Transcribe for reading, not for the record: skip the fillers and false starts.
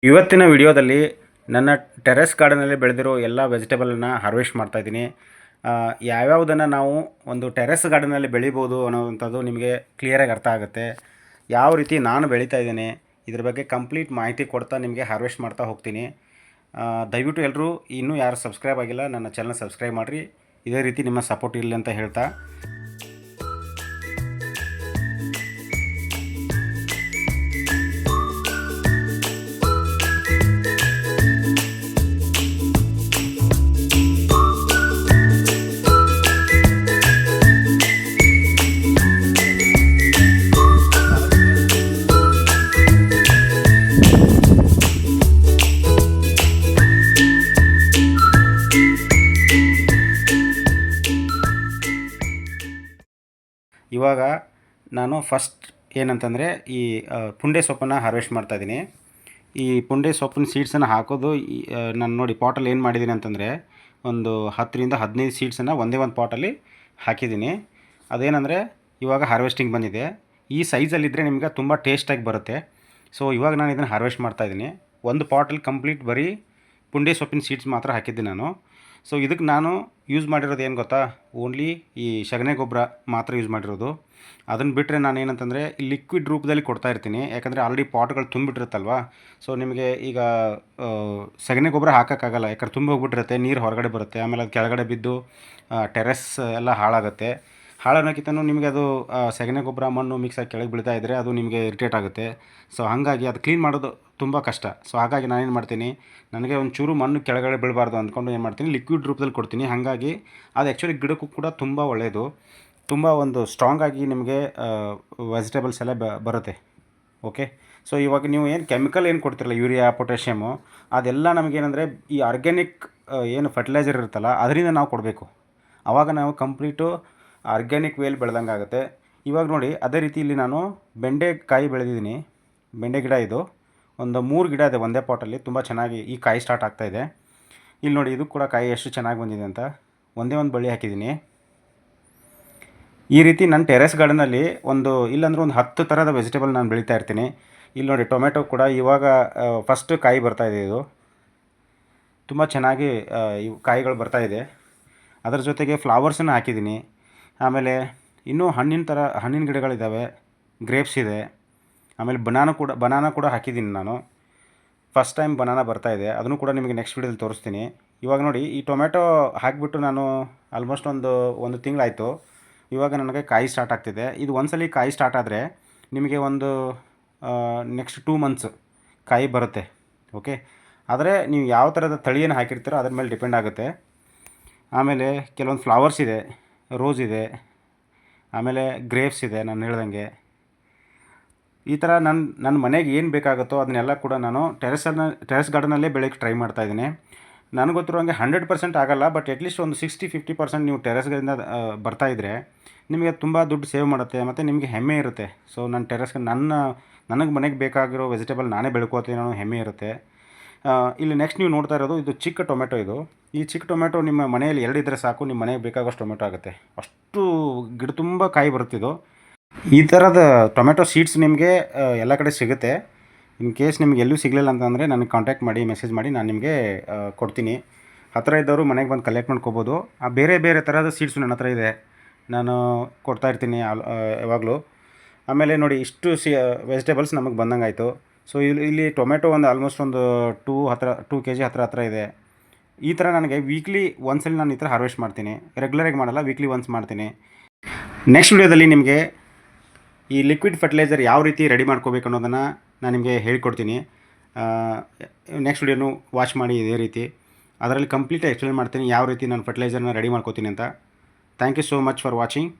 ಇವತ್ತಿನ ವಿಡಿಯೋದಲ್ಲಿ ನನ್ನ ಟೆರೆಸ್ ಗಾರ್ಡನಲ್ಲಿ ಬೆಳೆದಿರೋ ಎಲ್ಲ ವೆಜಿಟೇಬಲನ್ನು ಹಾರ್ವೆಸ್ಟ್ ಮಾಡ್ತಾಯಿದ್ದೀನಿ. ಯಾವ್ಯಾವುದನ್ನು ನಾವು ಒಂದು ಟೆರೆಸ್ ಗಾರ್ಡನಲ್ಲಿ ಬೆಳಿಬೋದು ಅನ್ನೋವಂಥದ್ದು ನಿಮಗೆ ಕ್ಲಿಯರಾಗಿ ಅರ್ಥ ಆಗುತ್ತೆ. ಯಾವ ರೀತಿ ನಾನು ಬೆಳೀತಾ ಇದ್ದೀನಿ ಇದ್ರ ಬಗ್ಗೆ ಕಂಪ್ಲೀಟ್ ಮಾಹಿತಿ ಕೊಡ್ತಾ ನಿಮಗೆ ಹಾರ್ವೆಸ್ಟ್ ಮಾಡ್ತಾ ಹೋಗ್ತೀನಿ. ದಯವಿಟ್ಟು ಎಲ್ಲರೂ ಇನ್ನೂ ಯಾರು ಸಬ್ಸ್ಕ್ರೈಬ್ ಆಗಿಲ್ಲ ನನ್ನ ಚಾನಲ್ ಸಬ್ಸ್ಕ್ರೈಬ್ ಮಾಡಿರಿ. ಇದೇ ರೀತಿ ನಿಮ್ಮ ಸಪೋರ್ಟ್ ಇರಲಿ ಅಂತ ಹೇಳ್ತಾ ಇವಾಗ ನಾನು ಫಸ್ಟ್ ಏನಂತಂದರೆ ಈ ಪುಂಡೆ ಸೊಪ್ಪನ್ನು ಹಾರ್ವೆಸ್ಟ್ ಮಾಡ್ತಾಯಿದ್ದೀನಿ. ಈ ಪುಂಡೆ ಸೊಪ್ಪಿನ ಸೀಡ್ಸನ್ನು ಹಾಕೋದು ನಾನು ನೋಡಿ ಪಾಟಲ್ಲಿ ಏನು ಮಾಡಿದ್ದೀನಿ ಅಂತಂದರೆ ಒಂದು 10ರಿಂದ 15 ಸೀಡ್ಸನ್ನು ಒಂದೇ ಒಂದು ಪಾಟಲ್ಲಿ ಹಾಕಿದ್ದೀನಿ. ಅದೇನೆಂದರೆ ಇವಾಗ ಹಾರ್ವೆಸ್ಟಿಂಗ್ ಬಂದಿದೆ. ಈ ಸೈಜಲ್ಲಿದ್ದರೆ ನಿಮಗೆ ತುಂಬ ಟೇಸ್ಟಾಗಿ ಬರುತ್ತೆ. ಸೊ ಇವಾಗ ನಾನು ಇದನ್ನು ಹಾರ್ವೆಸ್ಟ್ ಮಾಡ್ತಾಯಿದ್ದೀನಿ. ಒಂದು ಪಾಟಲ್ಲಿ ಕಂಪ್ಲೀಟ್ ಬರೀ ಪುಂಡೆ ಸೊಪ್ಪಿನ ಸೀಡ್ಸ್ ಮಾತ್ರ ಹಾಕಿದ್ದೀನಿ ನಾನು. ಸೊ ಇದಕ್ಕೆ ನಾನು ಯೂಸ್ ಮಾಡಿರೋದು ಏನು ಗೊತ್ತಾ, ಓನ್ಲಿ ಈ ಸಗಣಿ ಗೊಬ್ಬರ ಮಾತ್ರ ಯೂಸ್ ಮಾಡಿರೋದು. ಅದನ್ನು ಬಿಟ್ಟರೆ ನಾನು ಏನಂತಂದರೆ ಲಿಕ್ವಿಡ್ ರೂಪದಲ್ಲಿ ಕೊಡ್ತಾ ಇರ್ತೀನಿ. ಯಾಕಂದರೆ ಆಲ್ರೆಡಿ ಪಾಟ್ಗಳು ತುಂಬಿಟ್ಟಿರುತ್ತಲ್ವ. ಸೊ ನಿಮಗೆ ಈಗ ಸಗಣಿ ಗೊಬ್ಬರ ಹಾಕೋಕ್ಕಾಗಲ್ಲ, ಯಾಕಂದ್ರೆ ತುಂಬ ಹೋಗ್ಬಿಟ್ಟಿರುತ್ತೆ, ನೀರು ಹೊರಗಡೆ ಬರುತ್ತೆ, ಆಮೇಲೆ ಅದು ಕೆಳಗಡೆ ಬಿದ್ದು ಟೆರೆಸ್ ಎಲ್ಲ ಹಾಳಾಗುತ್ತೆ. ಹಾಳನ್ನೋಕ್ಕಿಂತನೂ ನಿಮಗೆ ಅದು ಸಗಣಿ ಗೊಬ್ಬರ ಮಣ್ಣು ಮಿಕ್ಸಾಗಿ ಕೆಳಗೆ ಬೀಳ್ತಾ ಇದ್ದರೆ ಅದು ನಿಮಗೆ ಇರಿಟೇಟ್ ಆಗುತ್ತೆ. ಸೊ ಹಾಗಾಗಿ ಅದು ಕ್ಲೀನ್ ಮಾಡೋದು ತುಂಬ ಕಷ್ಟ. ಸೊ ಹಾಗಾಗಿ ನಾನೇನು ಮಾಡ್ತೀನಿ, ನನಗೆ ಒಂಚೂರು ಮಣ್ಣು ಕೆಳಗಡೆ ಬೀಳಬಾರ್ದು ಅಂದ್ಕೊಂಡು ಏನು ಮಾಡ್ತೀನಿ, ಲಿಕ್ವಿಡ್ ರೂಪದಲ್ಲಿ ಕೊಡ್ತೀನಿ. ಹಾಗಾಗಿ ಅದು ಆ್ಯಕ್ಚುಲಿ ಗಿಡಕ್ಕೂ ಕೂಡ ತುಂಬ ಒಳ್ಳೆಯದು. ತುಂಬ ಒಂದು ಸ್ಟ್ರಾಂಗಾಗಿ ನಿಮಗೆ ವೆಜಿಟೇಬಲ್ಸ್ ಎಲ್ಲ ಬರುತ್ತೆ. ಓಕೆ. ಸೊ ಇವಾಗ ನೀವು ಏನು ಕೆಮಿಕಲ್ ಏನು ಕೊಡ್ತಿರಲ್ಲ, ಯೂರಿಯಾ, ಪೊಟ್ಯಾಷಿಯಮು, ಅದೆಲ್ಲ ನಮಗೇನೆಂದರೆ ಈ ಆರ್ಗ್ಯಾನಿಕ್ ಏನು ಫರ್ಟಿಲೈಸರ್ ಇರುತ್ತಲ್ಲ ಅದರಿಂದ ನಾವು ಕೊಡಬೇಕು. ಆವಾಗ ನಾವು ಕಂಪ್ಲೀಟು ಆರ್ಗ್ಯಾನಿಕ್ ವೇಲ್ ಬೆಳೆದಂಗೆ ಆಗುತ್ತೆ. ಇವಾಗ ನೋಡಿ ಅದೇ ರೀತಿ ಇಲ್ಲಿ ನಾನು ಬೆಂಡೆಕಾಯಿ ಬೆಳೆದಿದ್ದೀನಿ. ಬೆಂಡೆ ಗಿಡ ಇದು ಒಂದು 3 ಗಿಡ ಇದೆ ಒಂದೇ ಪಾಟಲ್ಲಿ. ತುಂಬ ಚೆನ್ನಾಗಿ ಈ ಕಾಯಿ ಸ್ಟಾರ್ಟ್ ಆಗ್ತಾಯಿದೆ. ಇಲ್ಲಿ ನೋಡಿ ಇದು ಕೂಡ ಕಾಯಿ ಎಷ್ಟು ಚೆನ್ನಾಗಿ ಬಂದಿದೆ ಅಂತ. ಒಂದೇ ಒಂದು ಬಳ್ಳಿ ಹಾಕಿದ್ದೀನಿ. ಈ ರೀತಿ ನನ್ನ ಟೆರೆಸ್ ಗಾರ್ಡನಲ್ಲಿ ಇಲ್ಲಾಂದ್ರೆ ಒಂದು 10 ಥರದ ವೆಜಿಟೇಬಲ್ ನಾನು ಬೆಳೀತಾ ಇರ್ತೀನಿ. ಇಲ್ಲಿ ನೋಡಿ ಟೊಮೆಟೊ ಕೂಡ ಇವಾಗ ಫಸ್ಟ್ ಕಾಯಿ ಬರ್ತಾಯಿದೆ. ಇದು ತುಂಬ ಚೆನ್ನಾಗಿ ಇವು ಕಾಯಿಗಳು ಬರ್ತಾಯಿದೆ. ಅದರ ಜೊತೆಗೆ ಫ್ಲವರ್ಸನ್ನು ಹಾಕಿದ್ದೀನಿ. ಆಮೇಲೆ ಇನ್ನೂ ಹಣ್ಣಿನ ಗಿಡಗಳಿದ್ದಾವೆ. ಗ್ರೇಪ್ಸ್ ಇದೆ. ಆಮೇಲೆ ಬನಾನಾ ಕೂಡ ಹಾಕಿದ್ದೀನಿ ನಾನು. ಫಸ್ಟ್ ಟೈಮ್ ಬನಾನಾ ಬರ್ತಾಯಿದೆ. ಅದನ್ನು ಕೂಡ ನಿಮಗೆ ನೆಕ್ಸ್ಟ್ ವೀಡಿಯೋದಲ್ಲಿ ತೋರಿಸ್ತೀನಿ. ಇವಾಗ ನೋಡಿ ಈ ಟೊಮೆಟೊ ಹಾಕಿಬಿಟ್ಟು ನಾನು ಆಲ್ಮೋಸ್ಟ್ ಒಂದು ತಿಂಗಳಾಯಿತು. ಇವಾಗ ನನಗೆ ಕಾಯಿ ಸ್ಟಾರ್ಟ್ ಆಗ್ತಿದೆ. ಇದು ಒಂದ್ಸಲ ಕಾಯಿ ಸ್ಟಾರ್ಟ್ ಆದರೆ ನಿಮಗೆ ನೆಕ್ಸ್ಟ್ 2 ಮಂತ್ಸ್ ಕಾಯಿ ಬರುತ್ತೆ. ಓಕೆ. ಆದರೆ ನೀವು ಯಾವ ಥರದ ತಳಿಯನ್ನು ಹಾಕಿರ್ತೀರೋ ಅದ್ರ ಮೇಲೆ ಡಿಪೆಂಡ್ ಆಗುತ್ತೆ. ಆಮೇಲೆ ಕೆಲವೊಂದು ಫ್ಲವರ್ಸ್ ಇದೆ, ರೋಸ್ ಇದೆ, ಆಮೇಲೆ ಗ್ರೇಪ್ಸ್ ಇದೆ. ನಾನು ಹೇಳ್ದಂಗೆ ಈ ಥರ ನನ್ನ ಮನೆಗೆ ಏನು ಬೇಕಾಗುತ್ತೋ ಅದನ್ನೆಲ್ಲ ಕೂಡ ನಾನು ಟೆರೆಸ್ ಗಾರ್ಡನಲ್ಲೇ ಬೆಳೆಯೋಕ್ಕೆ ಟ್ರೈ ಮಾಡ್ತಾಯಿದ್ದೀನಿ. ನನಗೆ ಗೊತ್ತಿರೋಂಗೆ 100% ಆಗಲ್ಲ, ಬಟ್ ಅಟ್ಲೀಸ್ಟ್ ಒಂದು 60-50% ನೀವು ಟೆರೆಸ್ಗಳಿಂದ ಬರ್ತಾಯಿದ್ರೆ ನಿಮಗೆ ತುಂಬ ದುಡ್ಡು ಸೇವ್ ಮಾಡುತ್ತೆ ಮತ್ತು ನಿಮಗೆ ಹೆಮ್ಮೆ ಇರುತ್ತೆ. ಸೊ ನನಗೆ ಮನೆಗೆ ಬೇಕಾಗಿರೋ ವೆಜಿಟೇಬಲ್ ನಾನೇ ಬೆಳ್ಕೋತೀನಿ ಅನ್ನೋ ಹೆಮ್ಮೆ ಇರುತ್ತೆ. ಇಲ್ಲಿ ನೆಕ್ಸ್ಟ್ ನೀವು ನೋಡ್ತಾ ಇರೋದು ಇದು ಚಿಕ್ಕ ಟೊಮೆಟೊ. ಈ ಚಿಕ್ಕ ಟೊಮೆಟೊ ನಿಮ್ಮ ಮನೆಯಲ್ಲಿ 2 ಇದ್ದರೆ ಸಾಕು, ನಿಮ್ಮ ಮನೆಗೆ ಬೇಕಾಗೋಷ್ಟು ಟೊಮೆಟೊ ಆಗುತ್ತೆ. ಅಷ್ಟು ಗಿಡ ತುಂಬ ಕಾಯಿ ಬರುತ್ತಿದ್ದು. ಈ ಥರದ ಟೊಮೆಟೊ ಸೀಡ್ಸ್ ನಿಮಗೆ ಎಲ್ಲ ಕಡೆ ಸಿಗುತ್ತೆ. ಇನ್ ಕೇಸ್ ನಿಮ್ಗೆ ಎಲ್ಲೂ ಸಿಗಲಿಲ್ಲ ಅಂತಂದರೆ ನನಗೆ ಕಾಂಟ್ಯಾಕ್ಟ್ ಮಾಡಿ, ಮೆಸೇಜ್ ಮಾಡಿ, ನಾನು ನಿಮಗೆ ಕೊಡ್ತೀನಿ. ಹತ್ತಿರ ಇದ್ದವರು ಮನೆಗೆ ಬಂದು ಕಲೆಕ್ಟ್ ಮಾಡ್ಕೋಬೋದು. ಬೇರೆ ಬೇರೆ ಥರದ ಸೀಡ್ಸು ನನ್ನ ಹತ್ರ ಇದೆ, ನಾನು ಕೊಡ್ತಾಯಿರ್ತೀನಿ ಯಾವಾಗಲೂ. ಆಮೇಲೆ ನೋಡಿ ಇಷ್ಟು ವೆಜಿಟೇಬಲ್ಸ್ ನಮಗೆ ಬಂದಂಗೆ ಆಯಿತು. ಸೊ ಇಲ್ಲಿ ಟೊಮೆಟೊ ಆಲ್ಮೋಸ್ಟ್ 2 kg ಹತ್ರ ಇದೆ. ಈ ಥರ ನನಗೆ ವೀಕ್ಲಿ ಒಂದ್ಸಲ ನಾನು ಈ ಥರ ಹಾರ್ವೆಸ್ಟ್ ಮಾಡ್ತೀನಿ. ರೆಗ್ಯುಲರಾಗಿ ಮಾಡಲ್ಲ, ವೀಕ್ಲಿ ಒನ್ಸ್ ಮಾಡ್ತೀನಿ. ನೆಕ್ಸ್ಟ್ ವಿಡಿಯೋದಲ್ಲಿ ನಿಮಗೆ ಈ ಲಿಕ್ವಿಡ್ ಫರ್ಟಿಲೈಸರ್ ಯಾವ ರೀತಿ ರೆಡಿ ಮಾಡ್ಕೋಬೇಕು ಅನ್ನೋದನ್ನು ನಾನು ನಿಮಗೆ ಹೇಳ್ಕೊಡ್ತೀನಿ. ನೆಕ್ಸ್ಟ್ ವಿಡಿಯೋನು ವಾಚ್ ಮಾಡಿ ಇದೇ ರೀತಿ. ಅದರಲ್ಲಿ ಕಂಪ್ಲೀಟಾಗಿ ಎಕ್ಸ್ಪ್ಲೇನ್ ಮಾಡ್ತೀನಿ ಯಾವ ರೀತಿ ನಾನು ಫರ್ಟಿಲೈಸರ್ನ ರೆಡಿ ಮಾಡ್ಕೋತೀನಿ ಅಂತ. Thank you so much for watching.